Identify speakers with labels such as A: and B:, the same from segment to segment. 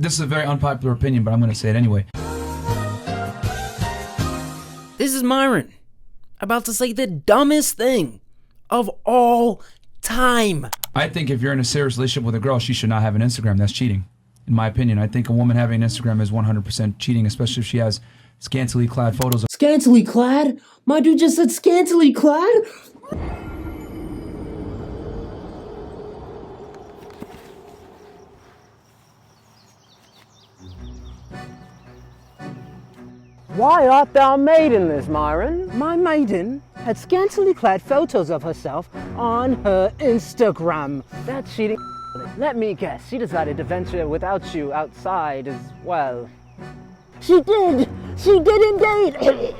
A: this is a very unpopular opinion, but I'm going to say it anyway.
B: This is Myron, about to say the dumbest thing of all time.
A: I think if you're in a serious relationship with a girl, she should not have an Instagram. That's cheating, in my opinion. I think a woman having an Instagram is 100% cheating, especially if she has scantily clad photos.
C: Scantily clad? My dude just said scantily clad?
D: Why art thou maiden this, Myron? My maiden had scantily clad photos of herself on her Instagram. That's cheating. Let me guess, she decided to venture without you outside as well. She did! She did indeed!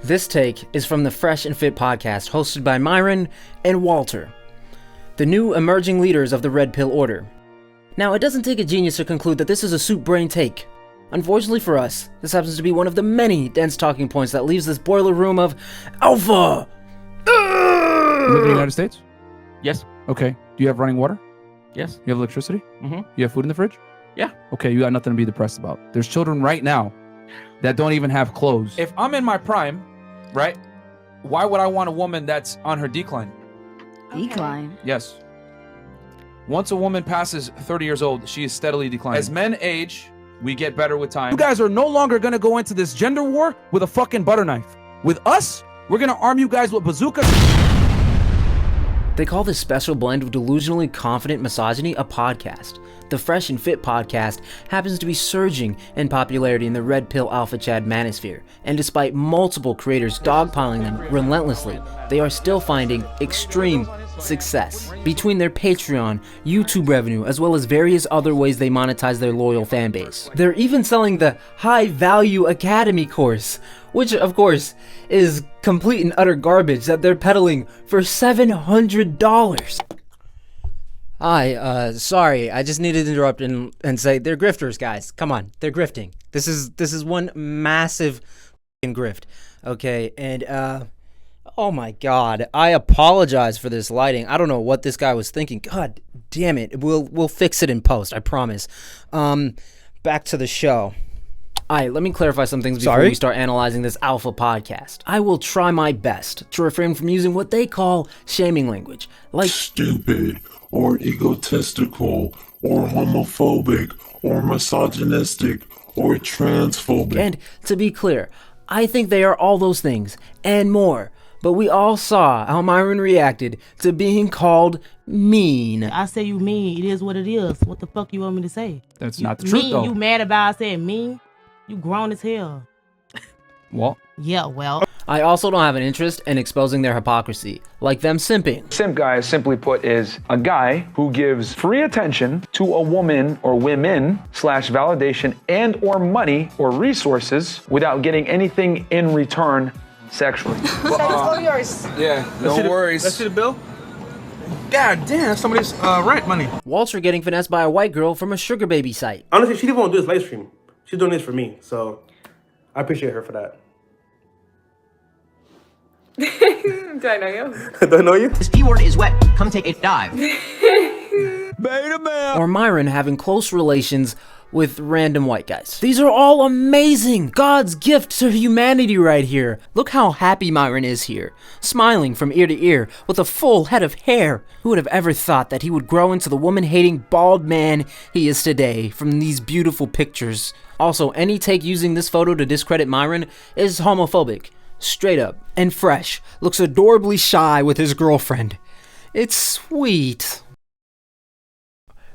B: This take is from the Fresh and Fit podcast, hosted by Myron and Walter, the new emerging leaders of the Red Pill Order. Now, it doesn't take a genius to conclude that this is a soup brain take. Unfortunately for us, this happens to be one of the many dense talking points that leaves this boiler room of alpha.
A: You live in the United States?
E: Yes.
A: Okay. Do you have running water?
E: Yes.
A: You have electricity?
E: Mm-hmm.
A: You have food in the fridge?
E: Yeah.
A: Okay, you got nothing to be depressed about. There's children right now that don't even have clothes.
E: If I'm in my prime, right, why would I want a woman that's on her decline?
F: Decline?
E: Yes. Once a woman passes 30 years old, she is steadily declining. As men age, we get better with time.
G: You guys are no longer going to go into this gender war with a fucking butter knife. With us, we're going to arm you guys with bazookas.
B: They call this special blend of delusionally confident misogyny a podcast. The Fresh and Fit podcast happens to be surging in popularity in the Red Pill Alpha Chad manosphere, and despite multiple creators dogpiling them relentlessly, they are still finding extreme success. Between their Patreon, YouTube revenue, as well as various other ways they monetize their loyal fan base. They're even selling the High Value Academy course, which of course is complete and utter garbage that they're peddling for $700. Hi, sorry, I just needed to interrupt and say they're grifters, guys. Come on, they're grifting. This is one massive grift, okay? And oh my God, I apologize for this lighting. I don't know what this guy was thinking. God damn it, we'll fix it in post, I promise. Back to the show. Alright, let me clarify some things before we start analyzing this alpha podcast. I will try my best to refrain from using what they call shaming language, like
H: stupid, or egotistical, or homophobic, or misogynistic, or transphobic.
B: And to be clear, I think they are all those things, and more. But we all saw how Myron reacted to being called mean.
F: I say you mean. It is what it is. What the fuck you want me to say?
A: That's not the truth, though.
F: You mad about I saying mean? You grown as hell.
A: Well.
F: Yeah, well.
B: I also don't have an interest in exposing their hypocrisy, like them simping.
E: Simp guy, simply put, is a guy who gives free attention to a woman or women / validation and or money or resources without getting anything in return sexually.
I: That's all yours.
E: Yeah, no worries.
J: Let's see the bill. God damn, that's somebody's rent money.
B: Walter getting finessed by a white girl from a sugar baby site.
J: Honestly, she didn't want to do this live stream. She's doing this for me, so I appreciate her for that.
I: Do I know you?
J: Do I know you?
K: This P-word is wet. Come take a dive.
J: Beta man.
B: Or Myron having close relations with random white guys. These are all amazing! God's gift to humanity right here. Look how happy Myron is here, smiling from ear to ear with a full head of hair. Who would have ever thought that he would grow into the woman-hating bald man he is today from these beautiful pictures? Also, any take using this photo to discredit Myron is homophobic. Straight up and fresh. Looks adorably shy with his girlfriend. It's sweet.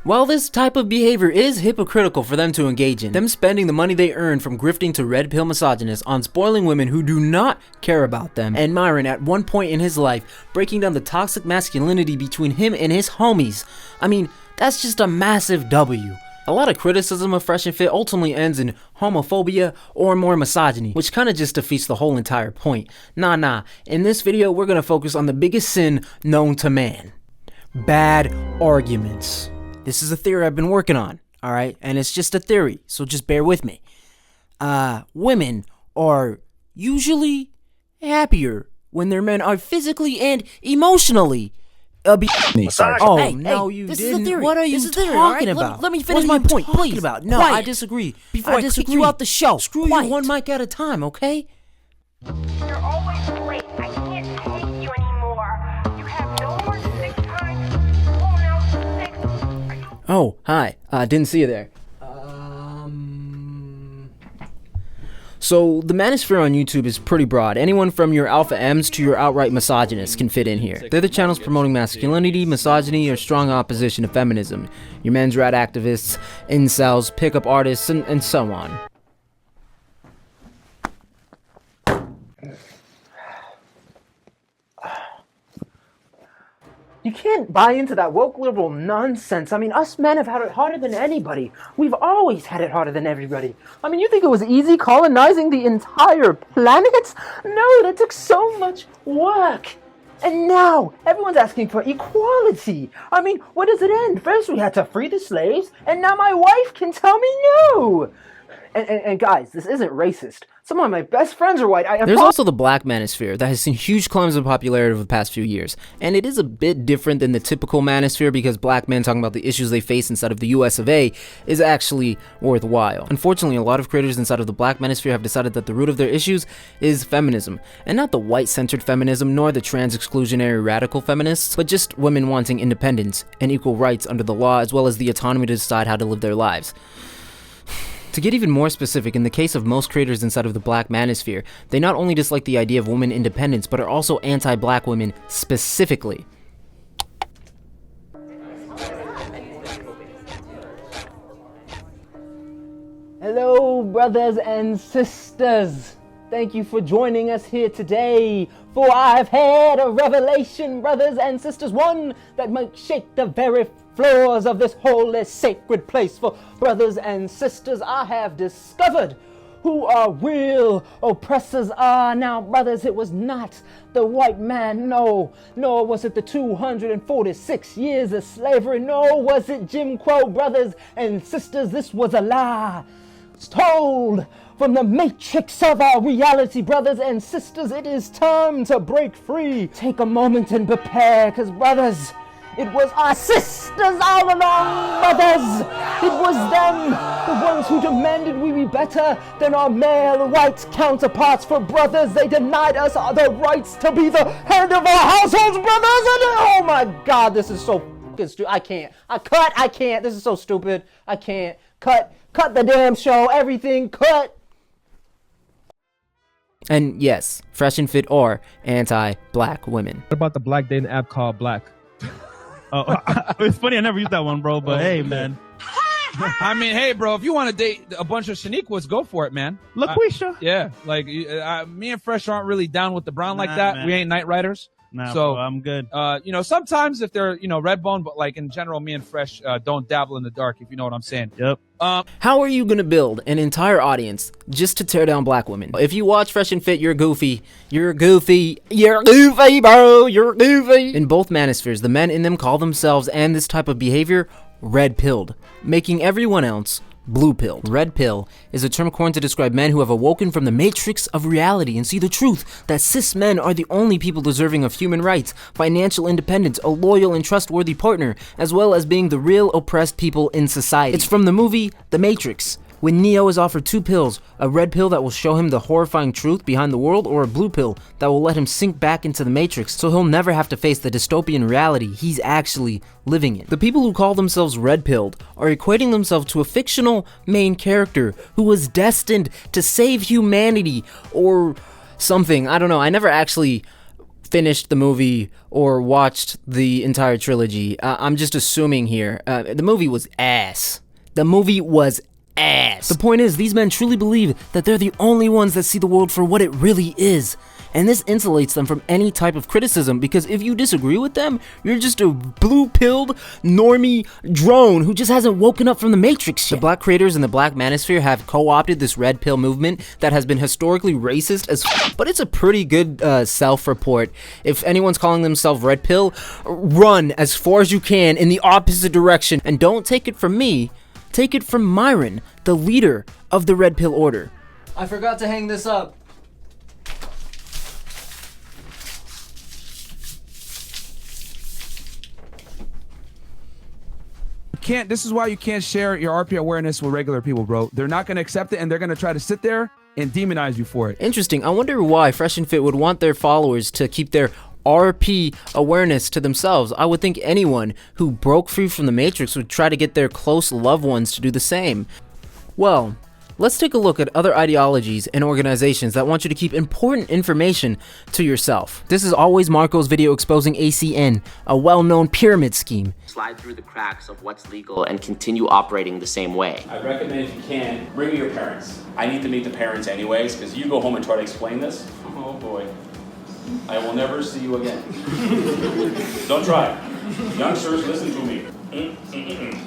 B: While this type of behavior is hypocritical for them to engage in, them spending the money they earn from grifting to red pill misogynists on spoiling women who do not care about them, and Myron at one point in his life breaking down the toxic masculinity between him and his homies. I mean, that's just a massive W. A lot of criticism of Fresh and Fit ultimately ends in homophobia or more misogyny, which kinda just defeats the whole entire point. Nah, in this video we're gonna focus on the biggest sin known to man. Bad arguments. This is a theory I've been working on, alright? And it's just a theory, so just bear with me. Women are usually happier when their men are physically and emotionally Sorry. Oh,
D: Hey,
B: no,
D: hey,
B: you
D: this is a
B: didn't.
D: theory.
B: What are you
D: This is a theory,
B: talking
D: all right?
B: about?
D: Let me finish
B: What are
D: my
B: you
D: point,
B: talking
D: please.
B: about? No,
D: Quiet.
B: I disagree.
D: Before I kick
B: disagree.
D: you out the show.
B: Screw
D: Quiet.
B: you one mic at a time, okay?
L: You're always late. I can't take you anymore. You have no more sick time. Oh, now sick.
B: Oh, hi. Didn't see you there. So, the manosphere on YouTube is pretty broad. Anyone from your alpha M's to your outright misogynists can fit in here. They're the channels promoting masculinity, misogyny, or strong opposition to feminism. Your men's rat activists, incels, pickup artists, and so on.
D: You can't buy into that woke liberal nonsense. I mean, us men have had it harder than anybody. We've always had it harder than everybody. I mean, you think it was easy colonizing the entire planet? No, that took so much work. And now, everyone's asking for equality. I mean, where does it end? First we had to free the slaves, and now my wife can tell me no. And guys, this isn't racist. Some of my best friends are white.
B: There's also the black manosphere that has seen huge climbs in popularity over the past few years, and it is a bit different than the typical manosphere because black men talking about the issues they face inside of the US of A is actually worthwhile. Unfortunately, a lot of creators inside of the black manosphere have decided that the root of their issues is feminism, and not the white-centered feminism nor the trans-exclusionary radical feminists, but just women wanting independence and equal rights under the law as well as the autonomy to decide how to live their lives. To get even more specific, in the case of most creators inside of the black manosphere, they not only dislike the idea of women independence, but are also anti-black women specifically.
D: Hello, brothers and sisters. Thank you for joining us here today, for I've had a revelation, brothers and sisters, one that might shake the very floors of this holy, sacred place. For brothers and sisters, I have discovered who our real oppressors are. Now, brothers, it was not the white man, no, nor was it the 246 years of slavery, nor was it Jim Crow. Brothers and sisters, this was a lie. It's told from the matrix of our reality. Brothers and sisters, it is time to break free. Take a moment and prepare, because brothers, it was our sisters all along, brothers. It was them, the ones who demanded we be better than our male white counterparts. For brothers, they denied us the rights to be the head of our households, brothers. And oh my God, this is so fucking stupid. I can't. This is so stupid. I can't. Cut the damn show. Everything, cut.
B: And yes, Fresh and Fit are anti-black women.
M: What about the black dating app called Black? Oh, it's funny I never used that one, bro, but hey, man.
G: I mean, hey, bro, if you want to date a bunch of Shaniquas, go for it, man.
M: LaQuisha.
G: Yeah, like me and Fresh aren't really down with the brown like that.
M: Man.
G: We ain't night riders.
M: Nah,
G: so
M: bro, I'm good.
G: Sometimes if they're, red bone, but like in general, me and Fresh don't dabble in the dark, if you know what I'm saying.
M: Yep.
B: How are you gonna build an entire audience just to tear down black women? If you watch Fresh and Fit, you're goofy. You're goofy, bro. You're goofy. In both manospheres, the men in them call themselves and this type of behavior red-pilled, making everyone else blue-pilled. Red pill is a term coined to describe men who have awoken from the matrix of reality and see the truth that cis men are the only people deserving of human rights, financial independence, a loyal and trustworthy partner, as well as being the real oppressed people in society. It's from the movie The Matrix, when Neo is offered two pills, a red pill that will show him the horrifying truth behind the world, or a blue pill that will let him sink back into the Matrix so he'll never have to face the dystopian reality he's actually living in. The people who call themselves red-pilled are equating themselves to a fictional main character who was destined to save humanity or something. I don't know. I never actually finished the movie or watched the entire trilogy. I'm just assuming here. The movie was ass. The movie was ass. The point is, these men truly believe that they're the only ones that see the world for what it really is. And this insulates them from any type of criticism, because if you disagree with them, you're just a blue-pilled, normie drone who just hasn't woken up from the Matrix yet. The black creators in the black manosphere have co-opted this red pill movement that has been historically racist as but it's a pretty good self-report. If anyone's calling themselves red pill, run as far as you can in the opposite direction. And don't take it from me, take it from Myron, the leader of the Red Pill Order.
D: I forgot to hang this up.
A: This is why you can't share your RP awareness with regular people, bro. They're not going to accept it, and they're going to try to sit there and demonize you for it.
B: Interesting. I wonder why Fresh and Fit would want their followers to keep their RP awareness to themselves. I would think anyone who broke free from the Matrix would try to get their close loved ones to do the same. Well, let's take a look at other ideologies and organizations that want you to keep important information to yourself. This is Always Marco's video exposing ACN, a well-known pyramid scheme.
N: Slide through the cracks of what's legal and continue operating the same way.
O: I recommend if you can, bring your parents. I need to meet the parents anyways, because you go home and try to explain this. Oh boy. I will never see you again. Don't try. Youngsters, listen to me.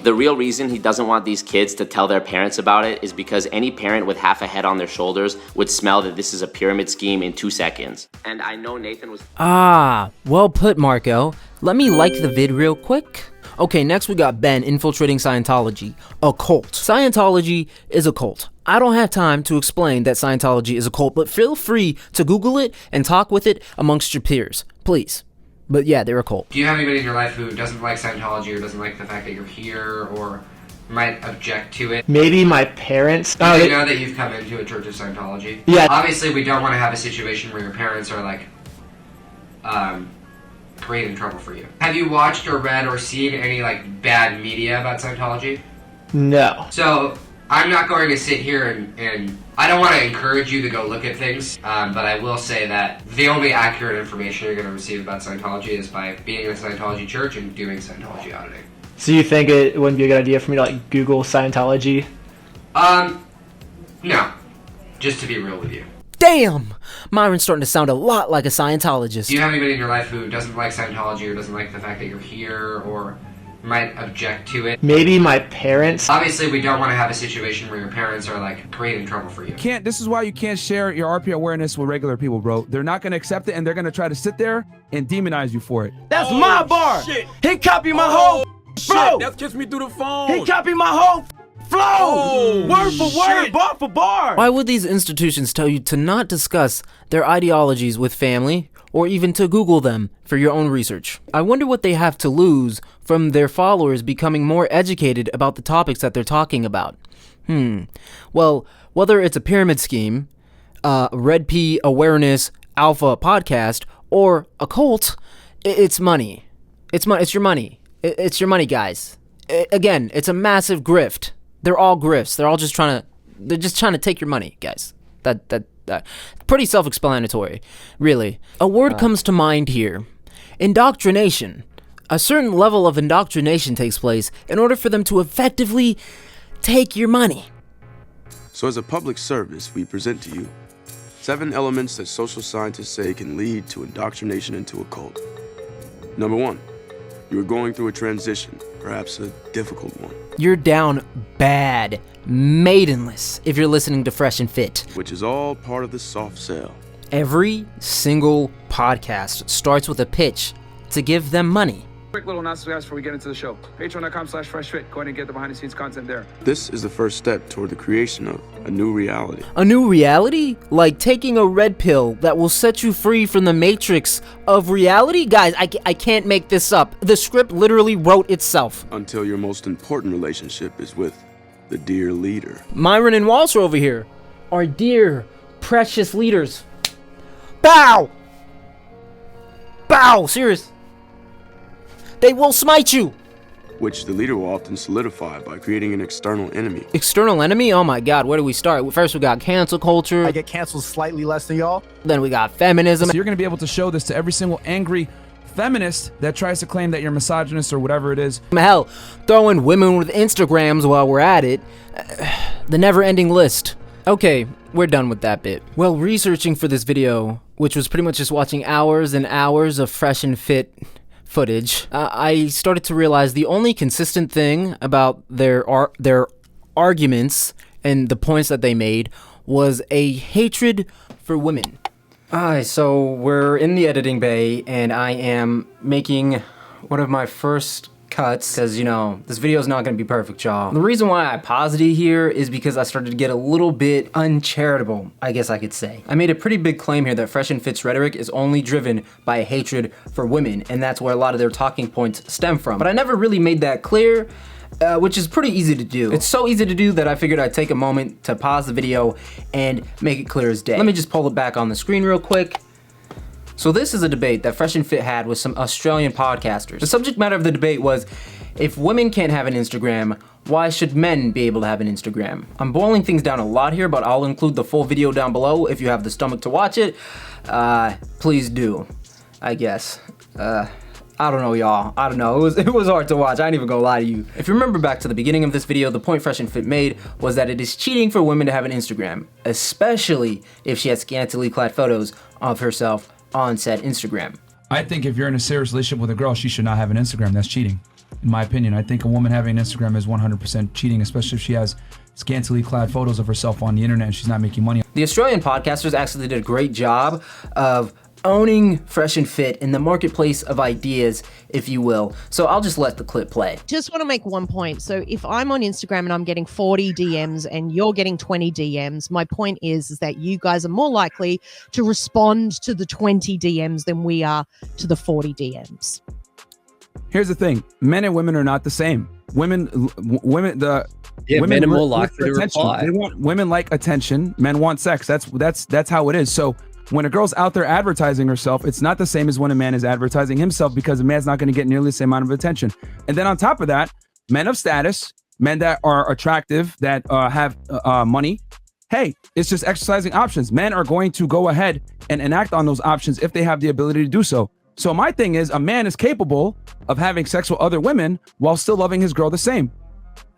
N: The real reason he doesn't want these kids to tell their parents about it is because any parent with half a head on their shoulders would smell that this is a pyramid scheme in 2 seconds. And I know Nathan was...
B: Ah, well put, Marco. Let me like the vid real quick. Okay, next we got Ben infiltrating Scientology, a cult. Scientology is a cult. I don't have time to explain that Scientology is a cult, but feel free to Google it and talk with it amongst your peers, please. But yeah, they're a cult.
P: Do you have anybody in your life who doesn't like Scientology or doesn't like the fact that you're here or might object to it?
Q: Maybe my parents.
P: Do they know that you've come into a church of Scientology?
Q: Yeah.
P: Obviously, we don't want to have a situation where your parents are like, creating trouble for you. Have you watched or read or seen any like bad media about Scientology?
Q: No.
P: So I'm not going to sit here and I don't want to encourage you to go look at things, but I will say that the only accurate information you're going to receive about Scientology is by being in a Scientology church and doing Scientology auditing.
Q: So you think it wouldn't be a good idea for me to like Google Scientology?
P: No. Just to be real with you.
B: Damn! Myron's starting to sound a lot like a Scientologist.
P: Do you have anybody in your life who doesn't like Scientology or doesn't like the fact that you're here or might object to it?
Q: Maybe my parents.
P: Obviously, we don't want to have a situation where your parents are like creating trouble for you.
A: This is why you can't share your RP awareness with regular people, bro. They're not going to accept it, and they're going to try to sit there and demonize you for it.
G: That's my bar.
O: Shit.
G: He copied my whole flow.
O: That gets me through the phone.
G: He copied my whole flow. Word for word, bar for bar.
B: Why would these institutions tell you to not discuss their ideologies with family, or even to Google them for your own research? I wonder what they have to lose from their followers becoming more educated about the topics that they're talking about. Well, whether it's a pyramid scheme, Red P Awareness Alpha podcast, or a cult, it's money. It's your money. It's your money, guys. Again, it's a massive grift. They're all grifts. They're just trying to take your money, guys. That pretty self-explanatory, really. A word comes to mind here. Indoctrination. A certain level of indoctrination takes place in order for them to effectively take your money.
R: So as a public service, we present to you 7 elements that social scientists say can lead to indoctrination into a cult. Number 1, you are going through a transition, perhaps a difficult one.
B: You're down bad, maidenless, if you're listening to Fresh and Fit.
R: Which is all part of the soft sell.
B: Every single podcast starts with a pitch to give them money.
E: Quick little announcement before we get into the show. Patreon.com/freshfit. Go ahead and get the behind the scenes content there.
R: This is the first step toward the creation of a new reality.
B: A new reality? Like taking a red pill that will set you free from the matrix of reality? Guys, I can't make this up. The script literally wrote itself.
R: Until your most important relationship is with the dear leader.
B: Myron and Walter over here are dear, precious leaders. Bow! Bow! Serious. They will smite you!
R: Which the leader will often solidify by creating an external enemy.
B: External enemy? Oh my god, where do we start? First we got cancel culture.
S: I get canceled slightly less than y'all.
B: Then we got feminism.
A: So you're going to be able to show this to every single angry feminist that tries to claim that you're misogynist or whatever it is.
B: Hell, throw in women with Instagrams while we're at it. The never-ending list. Okay, we're done with that bit. Well, researching for this video, which was pretty much just watching hours and hours of Fresh and Fit footage, I started to realize the only consistent thing about their arguments and the points that they made was a hatred for women. Alright, so we're in the editing bay and I am making one of my first cuts because, you know, this video is not going to be perfect, y'all. The reason why I paused it here is because I started to get a little bit uncharitable, I guess I could say. I made a pretty big claim here that Fresh and Fit's rhetoric is only driven by a hatred for women, and that's where a lot of their talking points stem from. But I never really made that clear, which is pretty easy to do. It's so easy to do that I figured I'd take a moment to pause the video and make it clear as day. Let me just pull it back on the screen real quick. So this is a debate that Fresh and Fit had with some Australian podcasters. The subject matter of the debate was, if women can't have an Instagram, why should men be able to have an Instagram? I'm boiling things down a lot here, but I'll include the full video down below if you have the stomach to watch it. Please do, I guess. I don't know, y'all. I don't know. It was hard to watch. I ain't even gonna lie to you. If you remember back to the beginning of this video, the point Fresh and Fit made was that it is cheating for women to have an Instagram, especially if she has scantily clad photos of herself on said Instagram.
A: I think if you're in a serious relationship with a girl, she should not have an Instagram. That's cheating, in my opinion. I think a woman having an Instagram is 100% cheating, especially if she has scantily clad photos of herself on the internet and she's not making money.
B: The Australian podcasters actually did a great job of owning Fresh and Fit in the marketplace of ideas, if you will. So I'll just let the clip play.
T: Just want to make one point. So if I'm on Instagram and I'm getting 40 DMs and you're getting 20 DMs, my point is that you guys are more likely to respond to the 20 DMs than we are to the 40 DMs.
G: Here's the thing: men and women are not the same. Women, women
U: men are more
G: look
U: likely
G: for
U: to
G: attention.
U: reply.
G: They want, women like attention. Men want sex. That's how it is. So when a girl's out there advertising herself, it's not the same as when a man is advertising himself, because a man's not going to get nearly the same amount of attention. And then on top of that, men of status, men that are attractive, that have money, hey, it's just exercising options. Men are going to go ahead and enact on those options if they have the ability to do so. So my thing is, a man is capable of having sex with other women while still loving his girl the same.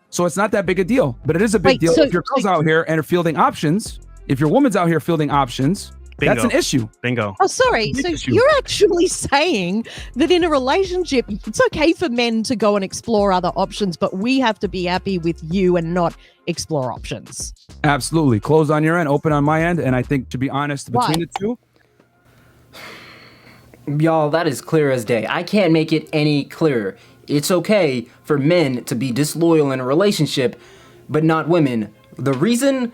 G: So it's not that big a deal, but it is a big deal if your girl's out here and are fielding options. If your woman's out here fielding options,
V: Bingo.
G: that's an issue.
V: Bingo.
T: Oh, sorry. So you're actually saying that in a relationship, it's okay for men to go and explore other options, but we have to be happy with you and not explore options.
G: Absolutely. Closed on your end, open on my end. And I think, to be honest, between the two,
B: y'all, that is clear as day. I can't make it any clearer. It's okay for men to be disloyal in a relationship, but not women. The reason?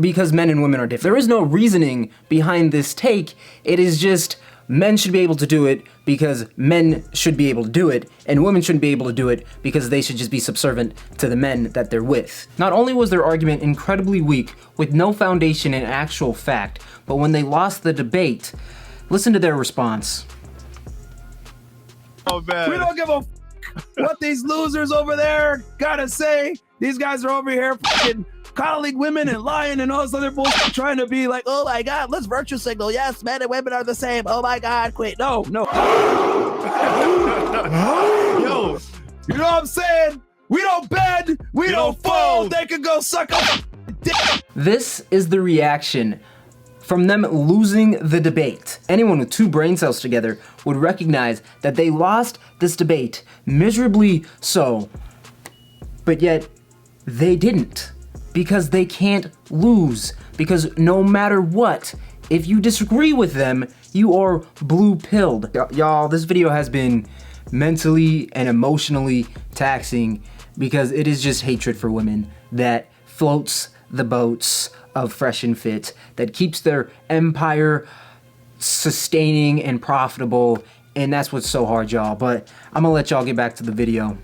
B: Because men and women are different. There is no reasoning behind this take. It is just men should be able to do it because men should be able to do it, and women shouldn't be able to do it because they should just be subservient to the men that they're with. Not only was their argument incredibly weak with no foundation in actual fact, but when they lost the debate, listen to their response.
G: Oh man, we don't give a what these losers over there gotta say. These guys are over here fucking coddling women and lying and all this other bullshit, trying to be like, oh my god, let's virtue signal. Yes, men and women are the same. Oh my god, quit. No. Yo, you know what I'm saying? We don't bend, we don't fold. They can go suck up dick. This is the reaction from them losing the debate. Anyone with two brain cells together would recognize that they lost this debate miserably so, but yet they didn't, because they can't lose, because no matter what, if you disagree with them, you are blue-pilled. Y'all, this video has been mentally and emotionally taxing because it is just hatred for women that floats the boats of Fresh and Fit, that keeps their empire sustaining and profitable, and that's what's so hard, y'all. But I'm gonna let y'all get back to the video.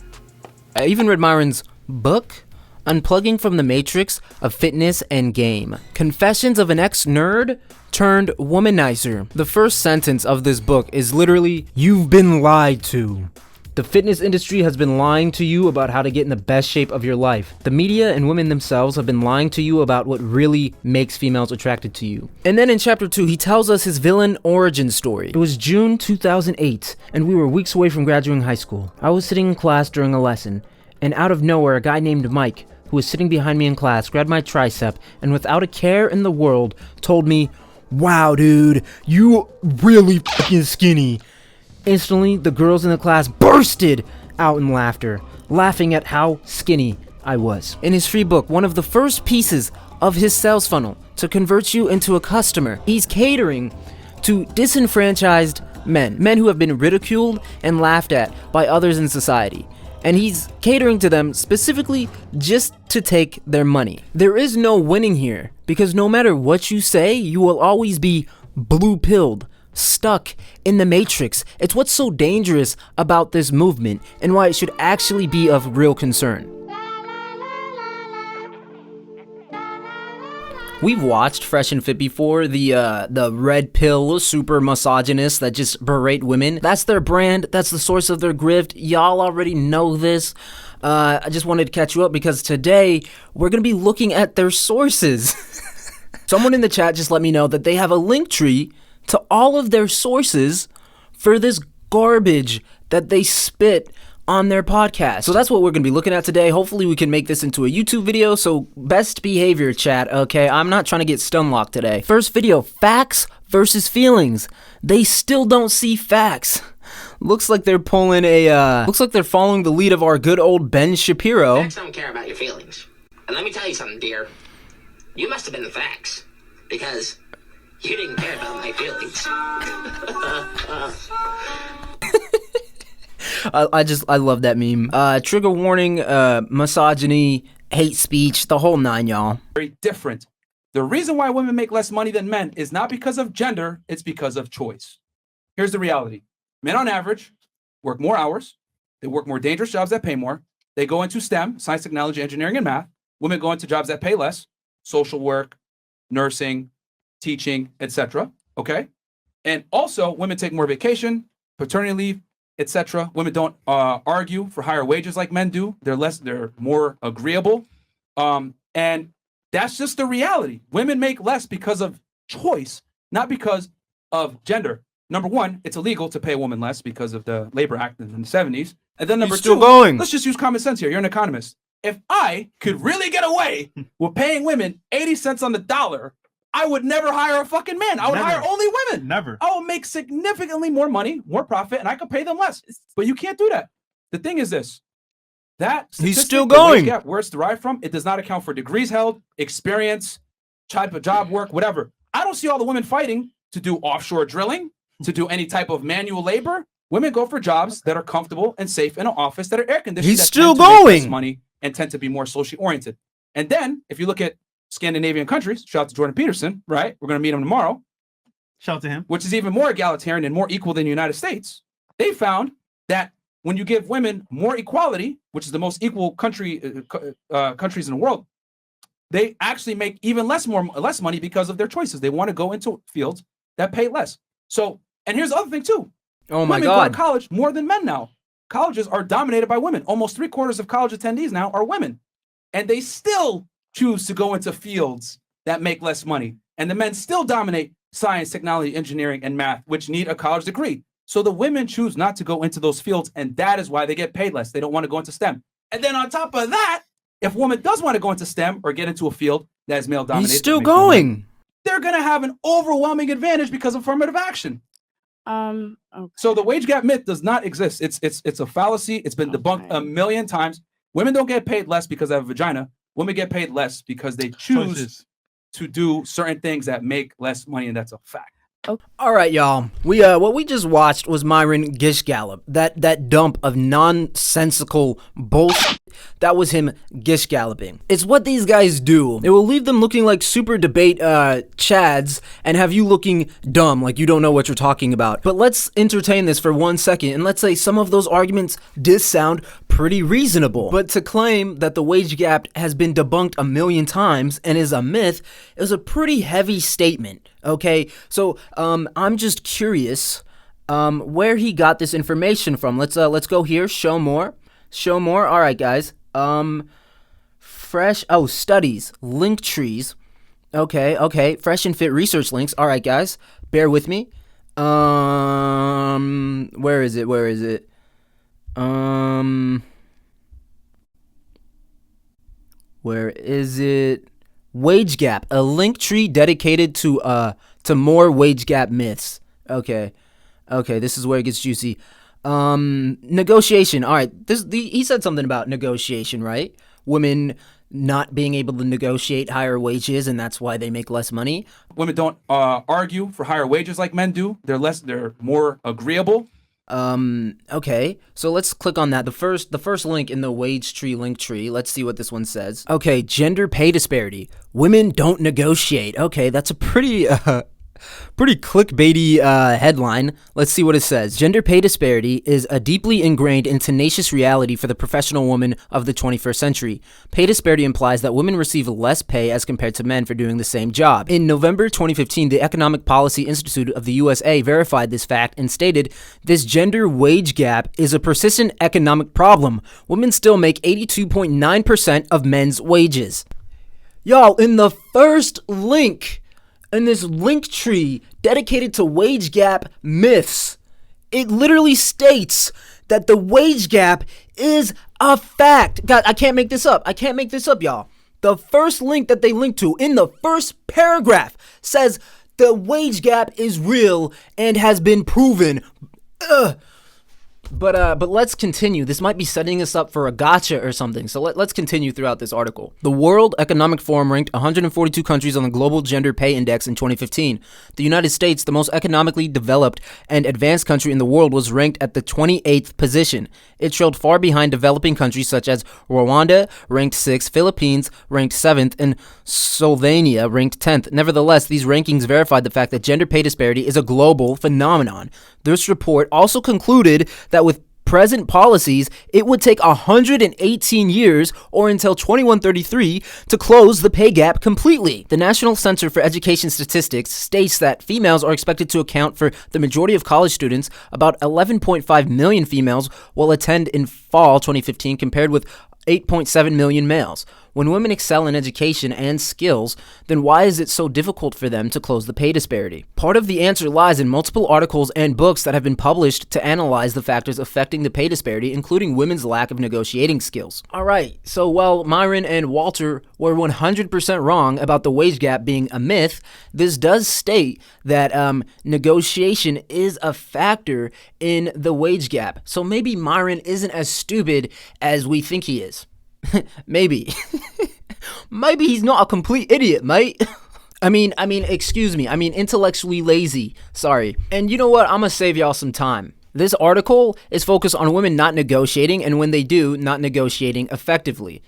B: I even read Myron's book, Unplugging from the Matrix of Fitness and Game. Confessions of an Ex-Nerd Turned Womanizer. The first sentence of this book is literally, "You've been lied to." The fitness industry has been lying to you about how to get in the best shape of your life. The media and women themselves have been lying to you about what really makes females attracted to you. And then in chapter 2, he tells us his villain origin story. It was June 2008, and we were weeks away from graduating high school. I was sitting in class during a lesson, and out of nowhere, a guy named Mike, who was sitting behind me in class, grabbed my tricep, and without a care in the world, told me, "Wow, dude, you really fucking skinny." Instantly, the girls in the class bursted out in laughter, laughing at how skinny I was. In his free book, one of the first pieces of his sales funnel to convert you into a customer, he's catering to disenfranchised men who have been ridiculed and laughed at by others in society. And he's catering to them specifically just to take their money. There is no winning here, because no matter what you say, you will always be blue-pilled stuck in the matrix. It's what's so dangerous about this movement and why it should actually be of real concern. We've watched Fresh and Fit before, the red pill super misogynists that just berate women. That's their brand, that's the source of their grift. Y'all already know this. I just wanted to catch you up because today we're gonna be looking at their sources. Someone in the chat just let me know that they have a link tree to all of their sources for this garbage that they spit on their podcast. So that's what we're going to be looking at today. Hopefully we can make this into a YouTube video, so best behavior, chat, okay? I'm not trying to get stunlocked today. First video, facts versus feelings. They still don't see facts. Looks like they're pulling a, looks like they're following the lead of our good old Ben Shapiro.
K: Facts don't care about your feelings. And let me tell you something, dear. You must have been the facts, because you didn't care about my feelings.
B: I love that meme. Trigger warning, misogyny, hate speech, the whole nine, y'all.
A: Very different. The reason why women make less money than men is not because of gender, it's because of choice. Here's the reality. Men on average work more hours, they work more dangerous jobs that pay more, they go into STEM, science, technology, engineering, and math. Women go into jobs that pay less, social work, nursing, teaching, etc. Okay? And also, women take more vacation, paternity leave, etc. Women don't argue for higher wages like men do. They're more agreeable. And that's just the reality. Women make less because of choice, not because of gender. Number one, it's illegal to pay a woman less because of the Labor Act in the 70s. And then number two, let's just use common sense here. You're an economist. If I could really get away with paying women 80 cents on the dollar, I would never hire a fucking man. I would hire only women.
M: Never.
A: I will make significantly more money, more profit, and I could pay them less. But you can't do that. The thing is this. That
B: He's still
A: the wage
B: going.
A: gap, where it's derived from, it does not account for degrees held, experience, type of job work, whatever. I don't see all the women fighting to do offshore drilling, to do any type of manual labor. Women go for jobs that are comfortable and safe in an office that are air conditioned.
B: He's
A: that
B: still
A: tend to make less
B: going.
A: money and tend to be more socially oriented. And then, if you look at Scandinavian countries, shout out to Jordan Peterson, right? We're going to meet him tomorrow.
M: Shout out to him.
A: Which is even more egalitarian and more equal than the United States. They found that when you give women more equality, which is the most equal countries in the world, they actually make even less money because of their choices. They want to go into fields that pay less. So, and here's the other thing too.
B: Oh my
A: women go
B: God.
A: to college more than men now. Colleges are dominated by women. Almost 3/4 of college attendees now are women. And they still choose to go into fields that make less money. And the men still dominate science, technology, engineering, and math, which need a college degree. So the women choose not to go into those fields, and that is why they get paid less. They don't want to go into STEM. And then on top of that, if a woman does want to go into STEM or get into a field that is male dominated,
B: He's still going.
A: they're going to have an overwhelming advantage because of affirmative action.
I: Okay.
A: So the wage gap myth does not exist. It's a fallacy. It's been debunked a million times. Women don't get paid less because they have a vagina. Women get paid less because they choose to do certain things that make less money, and that's a fact.
B: All right, y'all. What we just watched was Myron Gish-Gallop. That dump of nonsensical bullshit. That was him gish-galloping. It's what these guys do. It will leave them looking like super debate chads and have you looking dumb, like you don't know what you're talking about. But let's entertain this for 1 second, and let's say some of those arguments did sound pretty reasonable. But to claim that the wage gap has been debunked a million times and is a myth is a pretty heavy statement. Okay, so I'm just curious where he got this information from. Let's go here. Show more. All right, guys. Studies, link trees. Okay. Fresh and Fit research links. All right, guys. Bear with me. Where is it? Where is it? Wage gap, a link tree dedicated to more wage gap myths. Okay, this is where it gets juicy. Negotiation. All right, he said something about negotiation, right? Women not being able to negotiate higher wages, and that's why they make less money.
A: Women don't argue for higher wages like men do. They're more agreeable.
B: Okay, so let's click on that. The first link in the wage tree link tree. Let's see what this one says. Okay, gender pay disparity. Women don't negotiate. Okay, that's a pretty Pretty clickbaity headline. Let's see what it says. Gender pay disparity is a deeply ingrained and tenacious reality for the professional woman of the 21st century. Pay disparity implies that women receive less pay as compared to men for doing the same job. In November 2015, the Economic Policy Institute of the USA verified this fact and stated, this gender wage gap is a persistent economic problem. Women still make 82.9% of men's wages. Y'all, in the first link in this link tree dedicated to wage gap myths, it literally states that the wage gap is a fact. God, I can't make this up. I can't make this up, y'all. The first link that they link to in the first paragraph says the wage gap is real and has been proven. But let's continue. This might be setting us up for a gotcha or something. So let's continue throughout this article. The World Economic Forum ranked 142 countries on the Global Gender Pay Index in 2015. The United States, the most economically developed and advanced country in the world, was ranked at the 28th position. It trailed far behind developing countries such as Rwanda, ranked 6th, Philippines, ranked 7th, and Slovenia, ranked 10th. Nevertheless, these rankings verified the fact that gender pay disparity is a global phenomenon. This report also concluded that with present policies, it would take 118 years, or until 2133, to close the pay gap completely. The National Center for Education Statistics states that females are expected to account for the majority of college students. About 11.5 million females will attend in fall 2015, compared with 8.7 million males. When women excel in education and skills, then why is it so difficult for them to close the pay disparity? Part of the answer lies in multiple articles and books that have been published to analyze the factors affecting the pay disparity, including women's lack of negotiating skills. Alright, so while Myron and Walter were 100% wrong about the wage gap being a myth, this does state that negotiation is a factor in the wage gap. So maybe Myron isn't as stupid as we think he is. Maybe. Maybe he's not a complete idiot, mate. I mean, excuse me. I mean, intellectually lazy. Sorry. And you know what? I'm gonna save y'all some time. This article is focused on women not negotiating, and when they do, not negotiating effectively.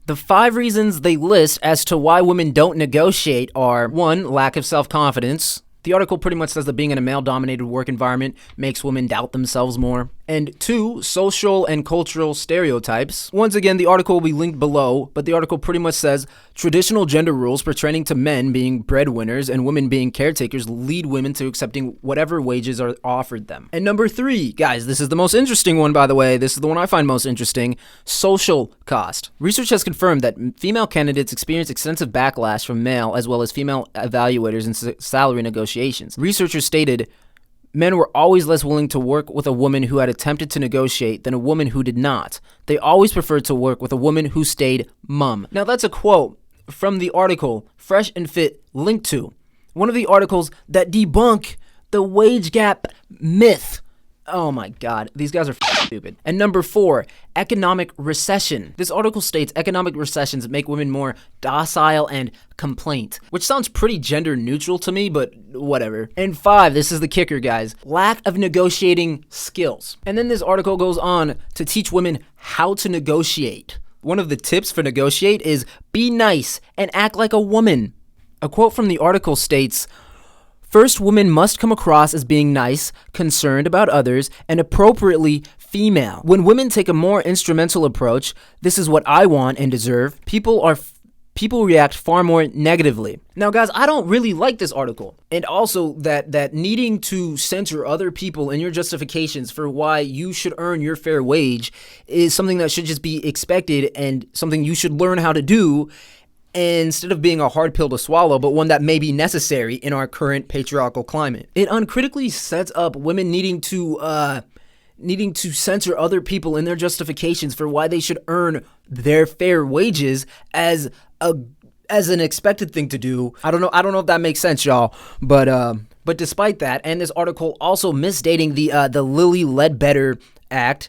B: The 5 reasons they list as to why women don't negotiate are: 1, lack of self-confidence. The article pretty much says that being in a male-dominated work environment makes women doubt themselves more. And 2, social and cultural stereotypes. Once again, the article will be linked below, but the article pretty much says traditional gender rules pertaining to men being breadwinners and women being caretakers lead women to accepting whatever wages are offered them. And number 3, guys, this is the most interesting one, by the way. This is the one I find most interesting: social cost. Research has confirmed that female candidates experience extensive backlash from male as well as female evaluators in salary negotiations. Researchers stated men were always less willing to work with a woman who had attempted to negotiate than a woman who did not. They always preferred to work with a woman who stayed mum. Now that's a quote from the article Fresh and Fit linked to, one of the articles that debunk the wage gap myth. Oh my god, these guys are stupid. And number 4, economic recession. This article states economic recessions make women more docile and complaint, which sounds pretty gender neutral to me, but whatever. And 5, this is the kicker, guys: lack of negotiating skills. And then this article goes on to teach women how to negotiate. One of the tips for negotiate is be nice and act like a woman. A quote from the article states, "First, women must come across as being nice, concerned about others, and appropriately female. When women take a more instrumental approach, this is what I want and deserve, people react far more negatively." Now, guys, I don't really like this article. And also that needing to censor other people in your justifications for why you should earn your fair wage is something that should just be expected and something you should learn how to do, instead of being a hard pill to swallow, but one that may be necessary in our current patriarchal climate. It uncritically sets up women needing to censor other people in their justifications for why they should earn their fair wages as an expected thing to do. I don't know if that makes sense, y'all. But despite that, and this article also misdating the Lilly Ledbetter Act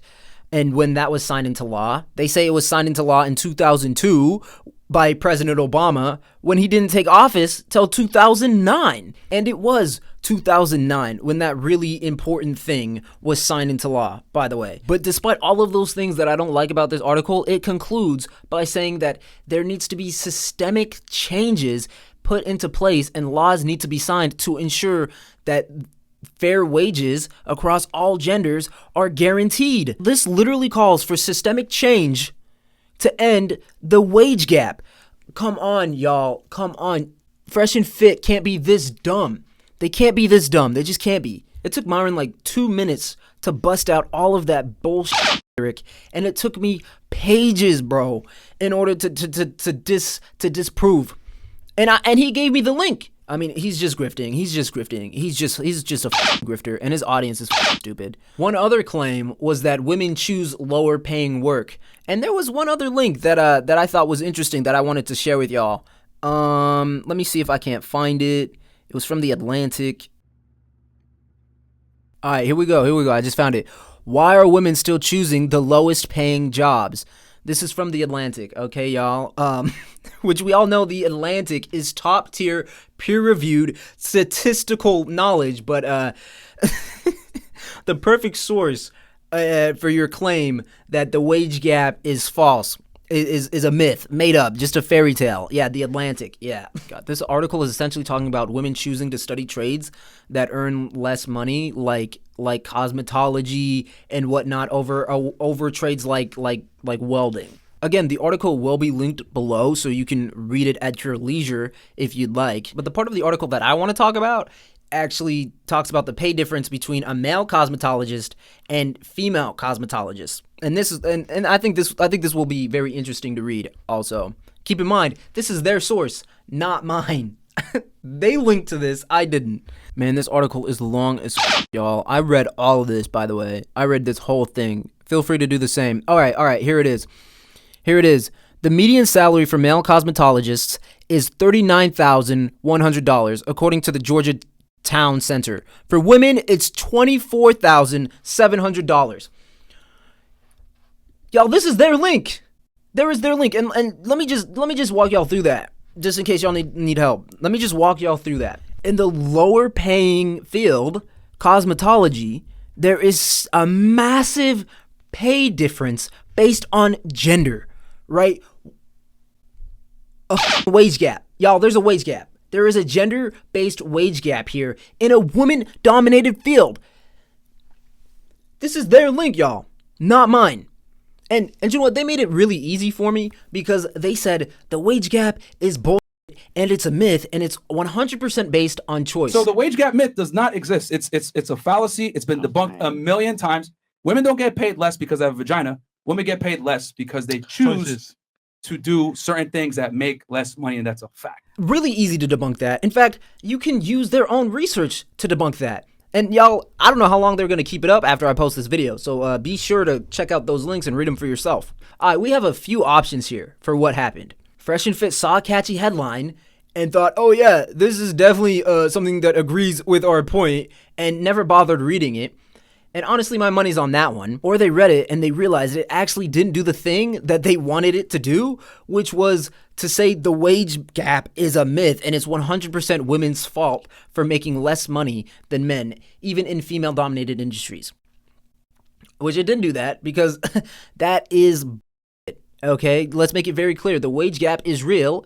B: and when that was signed into law. They say it was signed into law in 2002 by President Obama when he didn't take office till 2009. And it was 2009 when that really important thing was signed into law, by the way. But despite all of those things that I don't like about this article, it concludes by saying that there needs to be systemic changes put into place and laws need to be signed to ensure that fair wages across all genders are guaranteed. This literally calls for systemic change to end the wage gap. Come on, y'all. Come on. Fresh and Fit can't be this dumb. They can't be this dumb. They just can't be. It took Myron like 2 minutes to bust out all of that bullshit, and it took me pages, bro, in order to disprove. And he gave me the link. I mean, he's just grifting. He's just a grifter, and his audience is stupid. One other claim was that women choose lower paying work, and there was one other link that I thought was interesting that I wanted to share with y'all. Let me see if I can't find it. It was from The Atlantic. All right, here we go. I just found it. Why are women still choosing the lowest paying jobs? This is from The Atlantic, okay, y'all? Which we all know The Atlantic is top tier, peer-reviewed statistical knowledge, but the perfect source for your claim that the wage gap is false, is a myth, made up, just a fairy tale. Yeah, The Atlantic, yeah. God, this article is essentially talking about women choosing to study trades that earn less money, like cosmetology and whatnot, over trades like welding. Again, the article will be linked below so you can read it at your leisure if you'd like. But the part of the article that I want to talk about actually talks about the pay difference between a male cosmetologist and female cosmetologists. And this is and I think this will be very interesting to read also. Keep in mind, this is their source, not mine. They linked to this, I didn't. Man, this article is long as y'all. I read all of this, by the way. I read this whole thing. Feel free to do the same. All right, here it is. The median salary for male cosmetologists is $39,100, according to the Georgia Town Center. For women, it's $24,700. Y'all, this is their link. There is their link, and let me just walk y'all through that, just in case y'all need help. Let me just walk y'all through that. In the lower paying field, cosmetology, there is a massive pay difference based on gender, right? A wage gap. Y'all, there's a wage gap. There is a gender-based wage gap here in a woman-dominated field. This is their link, y'all, not mine. And you know what? They made it really easy for me because they said the wage gap is bullshit and it's a myth and it's 100% based on choice.
A: So the wage gap myth does not exist. It's a fallacy. It's been debunked a million times. Women don't get paid less because they have a vagina. Women get paid less because they choose to do certain things that make less money, and that's a fact.
B: Really easy to debunk that. In fact, you can use their own research to debunk that. And y'all, I don't know how long they're going to keep it up after I post this video, so be sure to check out those links and read them for yourself. All right, we have a few options here for what happened. Fresh and Fit saw a catchy headline and thought, oh yeah, this is definitely something that agrees with our point, and never bothered reading it. And honestly, my money's on that one. Or they read it and they realized it actually didn't do the thing that they wanted it to do, which was to say the wage gap is a myth and it's 100% women's fault for making less money than men, even in female-dominated industries. Which it didn't do that because that is bullshit, okay? Let's make it very clear. The wage gap is real,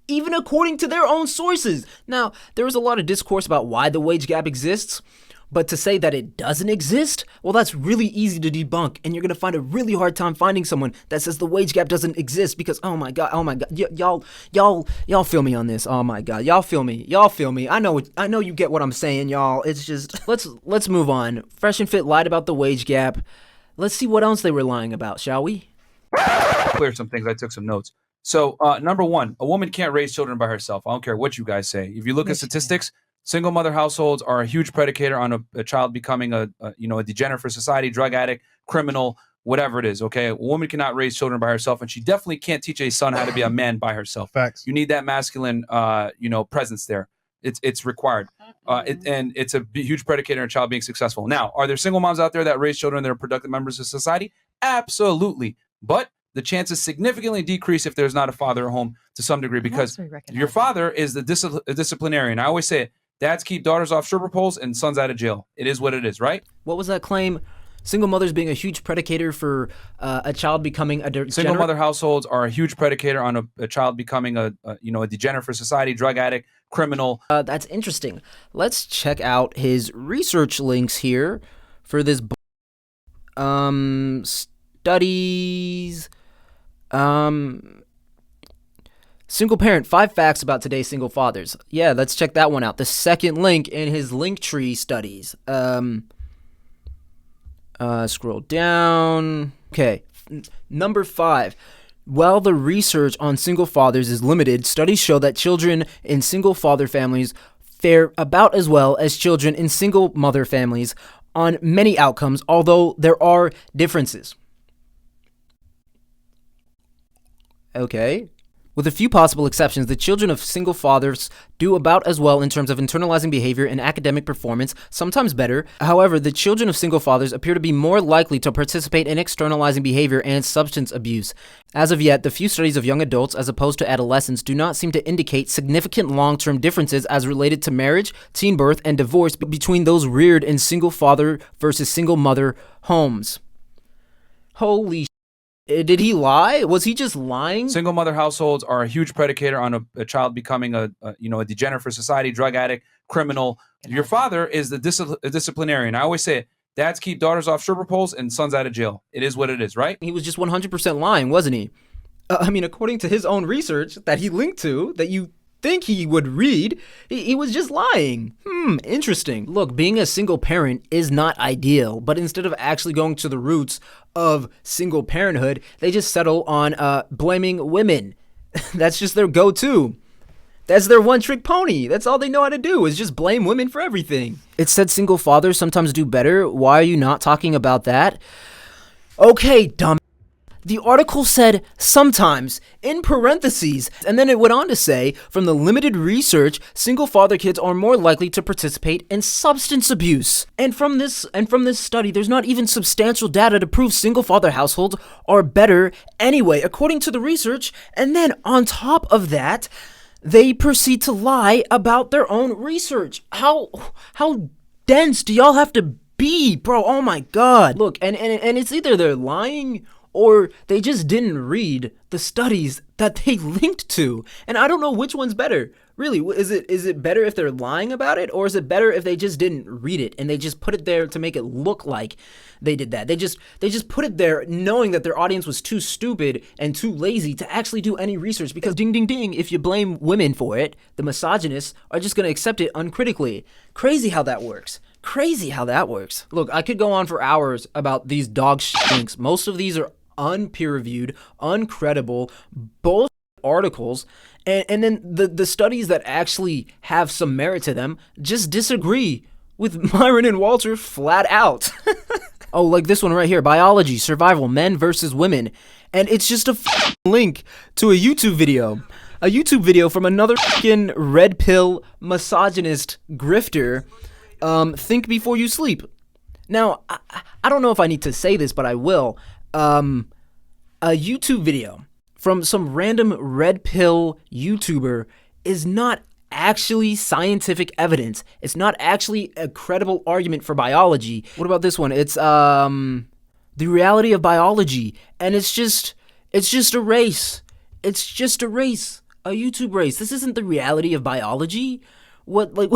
B: even according to their own sources. Now, there was a lot of discourse about why the wage gap exists, but to say that it doesn't exist, well, that's really easy to debunk, and you're gonna find a really hard time finding someone that says the wage gap doesn't exist because, oh my god, y'all feel me on this. Oh my god, y'all feel me. I know you get what I'm saying, y'all. It's just let's move on. Fresh and Fit lied about the wage gap. Let's see what else they were lying about, shall we?
A: Clear some things. I took some notes. So, number one, a woman can't raise children by herself. I don't care what you guys say. If you look at statistics, single mother households are a huge predicator on a child becoming a degenerate for society, drug addict, criminal, whatever it is. Okay, a woman cannot raise children by herself, and she definitely can't teach a son how to be a man by herself.
M: Facts.
A: You need that masculine, presence there. It's required, and it's a huge predicator in a child being successful. Now, are there single moms out there that raise children that are productive members of society? Absolutely, but the chances significantly decrease if there's not a father at home to some degree, because your father is the disciplinarian. I always say it. Dads keep daughters off stripper poles and sons out of jail. It is what it is, right?
B: What was that claim? Single mothers being a huge predicator for a child becoming a
A: Single
B: degenerate.
A: mother households are a huge predicator on a child becoming a degenerate for society, drug addict, criminal.
B: That's interesting. Let's check out his research links here for this studies. Single parent, 5 facts about today's single fathers. Yeah, let's check that one out. The second link in his Linktree studies. Scroll down. Okay, number 5. While the research on single fathers is limited, studies show that children in single father families fare about as well as children in single mother families on many outcomes, although there are differences. Okay. With a few possible exceptions, the children of single fathers do about as well in terms of internalizing behavior and academic performance, sometimes better. However, the children of single fathers appear to be more likely to participate in externalizing behavior and substance abuse. As of yet, the few studies of young adults as opposed to adolescents do not seem to indicate significant long-term differences as related to marriage, teen birth, and divorce between those reared in single father versus single mother homes. Holy shit. Did he lie? Was he just lying?
A: Single mother households are a huge predicator on a child becoming a degenerate for society, drug addict, criminal. Your father is the disciplinarian. I always say it. Dads keep daughters off stripper poles and sons out of jail. It is what it is, right?
B: He was just 100% lying, wasn't he? I mean, according to his own research that he linked to, that you think he would read, he was just lying. Interesting. Look, being a single parent is not ideal, but instead of actually going to the roots of single parenthood, they just settle on blaming women. That's just their go-to. That's their one-trick pony. That's all they know how to do is just blame women for everything. It said single fathers sometimes do better. Why are you not talking about that? Okay, dumb. The article said sometimes, in parentheses, and then it went on to say, from the limited research, single father kids are more likely to participate in substance abuse. And from this study, there's not even substantial data to prove single father households are better anyway, according to the research. And then on top of that, they proceed to lie about their own research. How dense do y'all have to be, bro? Oh my God. Look, and it's either they're lying or they just didn't read the studies that they linked to. And I don't know which one's better. Really, is it better if they're lying about it, or is it better if they just didn't read it and they just put it there to make it look like they did that? They just put it there knowing that their audience was too stupid and too lazy to actually do any research, because ding ding ding, if you blame women for it, the misogynists are just going to accept it uncritically. Crazy how that works. Crazy how that works. Look, I could go on for hours about these dog links. Most of these are unpeer-reviewed, uncredible, bullshit articles, and then the studies that actually have some merit to them just disagree with Myron and Walter flat out. Oh, like this one right here, biology, survival, men versus women, and it's just a link to a YouTube video from another fucking red pill misogynist grifter. Think before you sleep. Now, I don't know if I need to say this, but I will. A YouTube video from some random red pill YouTuber is not actually scientific evidence. It's not actually a credible argument for biology. What about this one? It's the reality of biology, and it's just a race. It's just a race, a YouTube race. This isn't the reality of biology. What, like?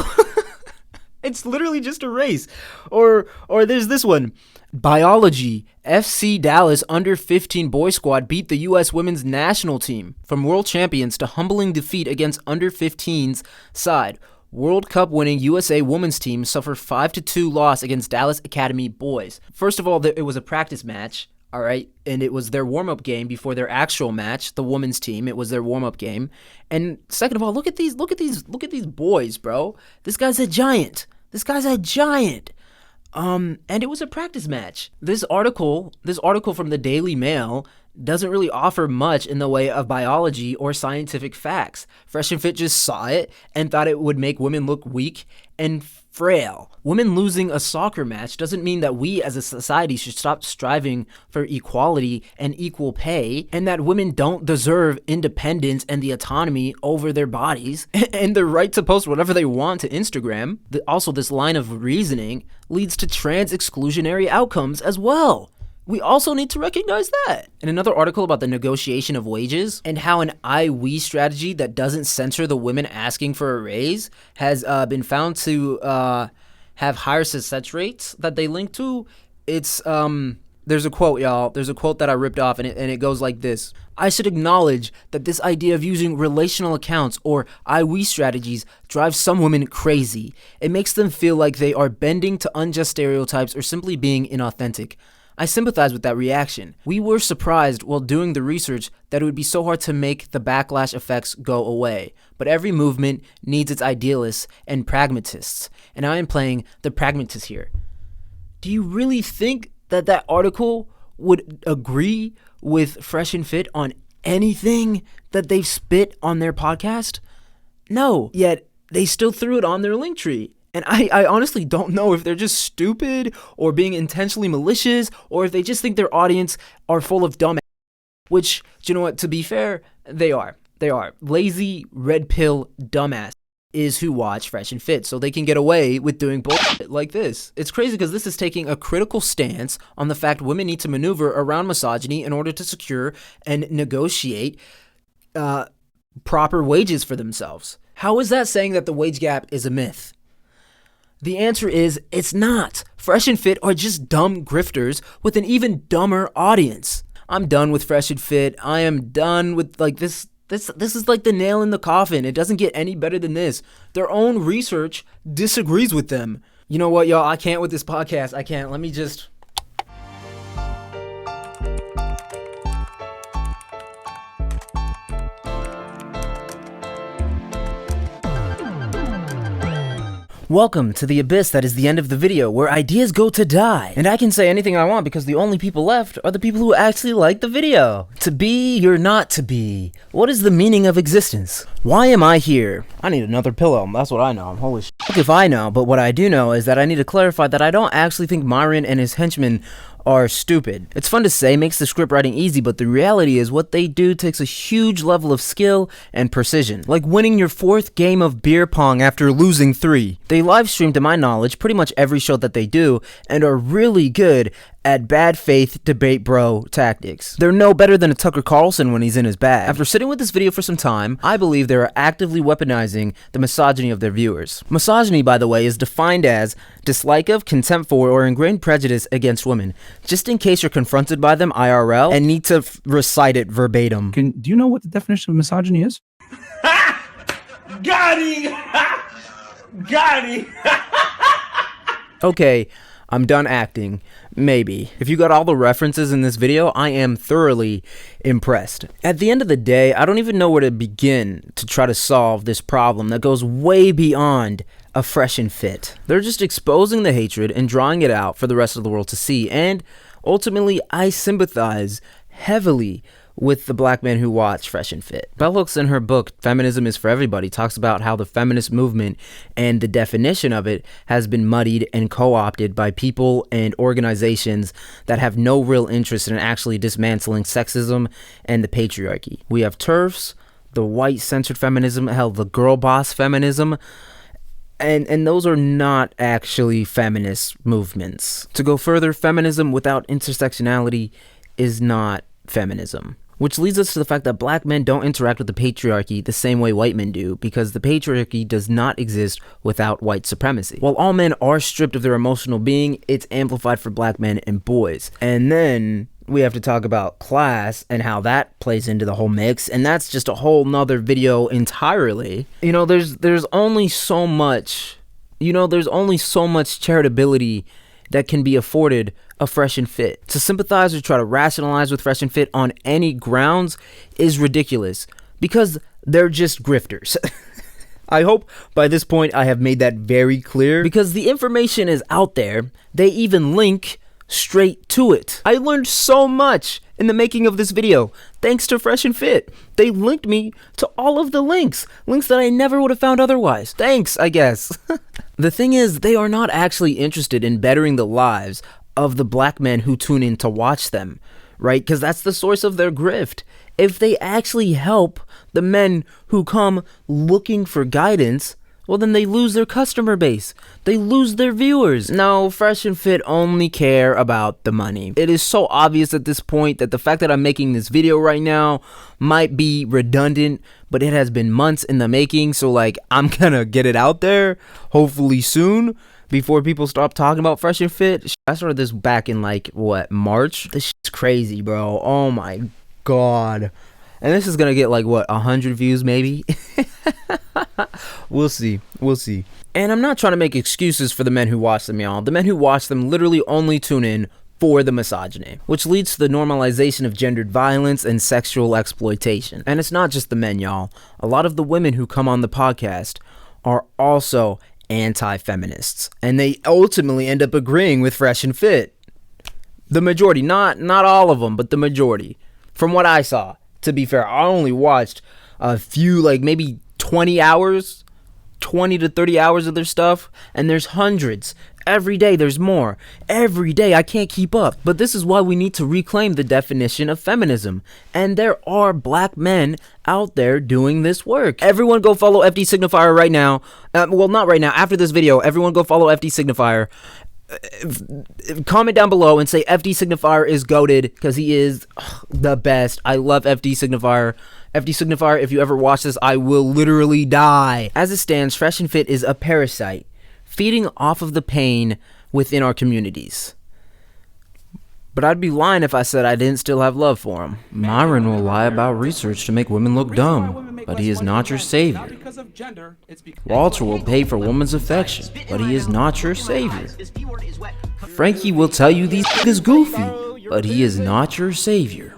B: It's literally just a race. Or there's this one. Biology. FC Dallas under-15 boy squad beat the U.S. women's national team from world champions to humbling defeat against under-15's side. World Cup winning USA women's team suffered 5-2 loss against Dallas Academy boys. First of all, it was a practice match. All right, and it was their warm-up game before their actual match. The women's team, it was their warm-up game. And second of all, look at these boys, bro. This guy's a giant. And it was a practice match. This article from the Daily Mail doesn't really offer much in the way of biology or scientific facts. Fresh and Fit just saw it and thought it would make women look weak and frail. Women losing a soccer match doesn't mean that we as a society should stop striving for equality and equal pay, and that women don't deserve independence and the autonomy over their bodies and the right to post whatever they want to Instagram. Also, this line of reasoning leads to trans exclusionary outcomes as well. We also need to recognize that. In another article about the negotiation of wages and how an I-we strategy that doesn't censor the women asking for a raise has been found to have higher success rates that they link to, it's there's a quote, y'all. There's a quote that I ripped off, and it goes like this. I should acknowledge that this idea of using relational accounts or I-we strategies drives some women crazy. It makes them feel like they are bending to unjust stereotypes or simply being inauthentic. I sympathize with that reaction. We were surprised while doing the research that it would be so hard to make the backlash effects go away. But every movement needs its idealists and pragmatists, and I am playing the pragmatist here. Do you really think that that article would agree with Fresh and Fit on anything that they've spit on their podcast? No, yet they still threw it on their link tree. And I honestly don't know if they're just stupid or being intentionally malicious or if they just think their audience are full of dumb, which, you know what, to be fair, they are. They are. Lazy, red pill dumbass is who watch Fresh and Fit, so they can get away with doing bullshit like this. It's crazy because this is taking a critical stance on the fact women need to maneuver around misogyny in order to secure and negotiate proper wages for themselves. How is that saying that the wage gap is a myth? The answer is it's not. Fresh and Fit are just dumb grifters with an even dumber audience. I'm done with Fresh and Fit. I am done with like this. This is like the nail in the coffin. It doesn't get any better than this. Their own research disagrees with them. You know what, y'all? I can't with this podcast. I can't. Let me just... Welcome to the abyss that is the end of the video, where ideas go to die. And I can say anything I want because the only people left are the people who actually like the video. To be, you're not to be. What is the meaning of existence? Why am I here? I need another pillow, that's what I know. Holy shit. If I know, but what I do know is that I need to clarify that I don't actually think Myron and his henchmen are stupid. It's fun to say, makes the script writing easy, but the reality is what they do takes a huge level of skill and precision. Like winning your 4th game of beer pong after losing 3. They live stream, to my knowledge, pretty much every show that they do, and are really good at bad faith debate bro tactics. They're no better than a Tucker Carlson when he's in his bag. After sitting with this video for some time, I believe they are actively weaponizing the misogyny of their viewers. Misogyny, by the way, is defined as dislike of, contempt for, or ingrained prejudice against women. Just in case you're confronted by them IRL and need to recite it verbatim.
A: Do you know what the definition of misogyny is?
G: Got him! Got him!
B: Okay, I'm done acting. Maybe. If you got all the references in this video, I am thoroughly impressed. At the end of the day, I don't even know where to begin to try to solve this problem that goes way beyond a Fresh and Fit. They're just exposing the hatred and drawing it out for the rest of the world to see, and ultimately, I sympathize heavily with the black men who watch Fresh and Fit. Bell Hooks, in her book Feminism is for Everybody, talks about how the feminist movement and the definition of it has been muddied and co-opted by people and organizations that have no real interest in actually dismantling sexism and the patriarchy. We have TERFs, the white-centered feminism, hell, the girl boss feminism, and those are not actually feminist movements. To go further, feminism without intersectionality is not feminism. Which leads us to the fact that black men don't interact with the patriarchy the same way white men do, because the patriarchy does not exist without white supremacy. While all men are stripped of their emotional being, it's amplified for black men and boys. And then we have to talk about class and how that plays into the whole mix, and that's just a whole nother video entirely. You know, there's only so much, there's only so much charitability that can be afforded a Fresh and Fit. To sympathize or try to rationalize with Fresh and Fit on any grounds is ridiculous, because they're just grifters. I hope by this point I have made that very clear, because the information is out there. They even link straight to it. I learned so much in the making of this video, thanks to Fresh and Fit. They linked me to all of the links that I never would have found otherwise. Thanks, I guess. The thing is, they are not actually interested in bettering the lives of the black men who tune in to watch them, right? Because that's the source of their grift. If they actually help the men who come looking for guidance, well, then they lose their customer base. They lose their viewers. No, Fresh and Fit only care about the money. It is so obvious at this point that the fact that I'm making this video right now might be redundant, but it has been months in the making, so like I'm gonna get it out there hopefully soon before people stop talking about Fresh and Fit. I started this back in like, what, March? This shit's crazy, bro. Oh my God. And this is gonna get like, what, 100 views maybe? We'll see. And I'm not trying to make excuses for the men who watch them, y'all. The men who watch them literally only tune in for the misogyny, which leads to the normalization of gendered violence and sexual exploitation. And it's not just the men, y'all. A lot of the women who come on the podcast are also anti-feminists, and they ultimately end up agreeing with Fresh and Fit. The majority, not all of them, but the majority. From what I saw, to be fair, I only watched a few, like maybe 20 to 30 hours of their stuff, and there's hundreds. Every day there's more. Every day I can't keep up. But this is why we need to reclaim the definition of feminism. And there are black men out there doing this work. Everyone go follow FD Signifier right now. Well, not right now. After this video, everyone go follow FD Signifier. Comment down below and say FD Signifier is goated, because he is the best. I love FD Signifier. FD Signifier, if you ever watch this, I will literally die. As it stands, Fresh and Fit is a parasite, feeding off of the pain within our communities. But I'd be lying if I said I didn't still have love for him. Myron will lie about research to make women look dumb, but he is not your savior. Walter will pay for woman's affection, but he is not your savior. Frankie will tell you these is goofy, but he is not your savior.